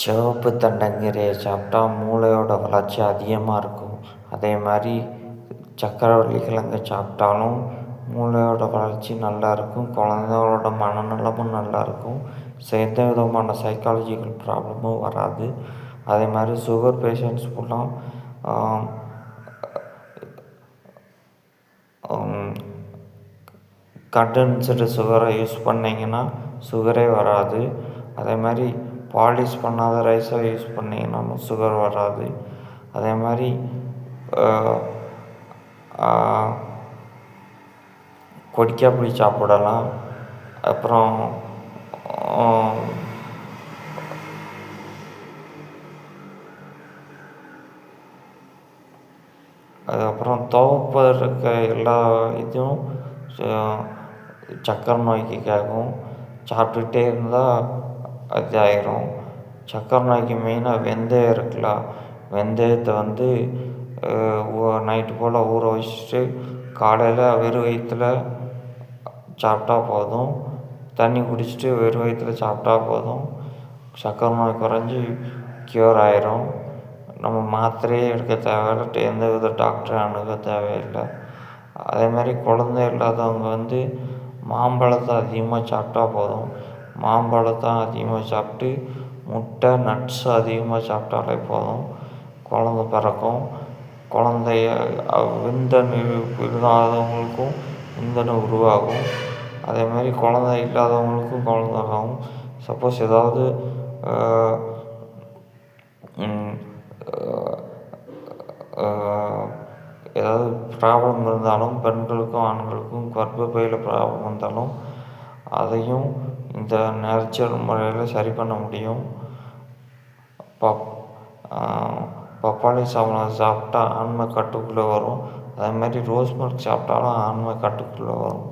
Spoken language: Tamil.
சிவப்பு தண்டங்கீரையை சாப்பிட்டா மூளையோட வளர்ச்சி அதிகமாக இருக்கும். அதே மாதிரி சக்கரவள்ளி கிழங்கு சாப்பிட்டாலும் மூளையோட வளர்ச்சி நல்லா இருக்கும். குழந்தைகளோட மனநலமும் நல்லா இருக்கும். எந்த விதமான சைக்காலஜிக்கல் ப்ராப்ளமும் வராது. அதே மாதிரி சுகர் பேஷண்ட்ஸ் ஃபுல்லாக கண்டென்ஸ்டு சுகரை யூஸ் பண்ணிங்கன்னா சுகரே வராது. அதே மாதிரி பாலிஷ் பண்ணாத ரைஸை யூஸ் பண்ணிங்கன்னாலும் சுகர் வராது. அதே மாதிரி கொடிக்காப்புளி சாப்பிடலாம். அப்புறம் அதுக்கப்புறம் துவப்பை இருக்க எல்லா இதுவும் சக்கரை நோய்க்கு கேட்கும். சாப்பிட்டுக்கிட்டே இருந்தால் இதாயிரும். சக்கரை நோய்க்கு மெயினாக வெந்தயம் இருக்குல்ல, வெந்தயத்தை நைட்டு போல் ஊற வச்சுட்டு காலையில் வெறும் வயிற்றுல சாப்பிட்டா போதும். தண்ணி குடிச்சிட்டு வெறும் வயிற்றுல சாப்பிட்டா போதும். சக்கரை நோய் குறைஞ்சி க்யூர் ஆயிரும். நம்ம மாத்திரையே எடுக்க தேவையில்லை, எந்த வித டாக்டரை அணுக தேவையில்லை. அதே மாதிரி குழந்தை இல்லாதவங்க மாம்பழத்தை அதிகமாக சாப்பிட்டா போதும். மாம்பழத்தை அதிகமாக சாப்பிட்டு முட்டை நட்ஸ் அதிகமாக சாப்பிட்டாலே போதும், குழந்த பிறக்கும். குழந்தைய விந்தணு இல்லாதவங்களுக்கும் விந்தணு உருவாகும். அதே மாதிரி குழந்தை இல்லாதவங்களுக்கும் குழந்தை ஆகும். சப்போஸ் ஏதாவது ப்ராப்ளம் இருந்தாலும், பெண்களுக்கும் ஆண்களுக்கும் கர்ப்பப்பையில் ப்ராப்ளம் இருந்தாலும் அதையும் இந்த நேச்சுரல் முறையில் சரி பண்ண முடியும். பப்பாளி சாப்பிட்டா ஆண்மை கட்டுக்குள்ளே வரும். அதே மாதிரி ரோஸ் மில்க் சாப்பிட்டாலும் ஆண்மை கட்டுக்குள்ளே வரும்.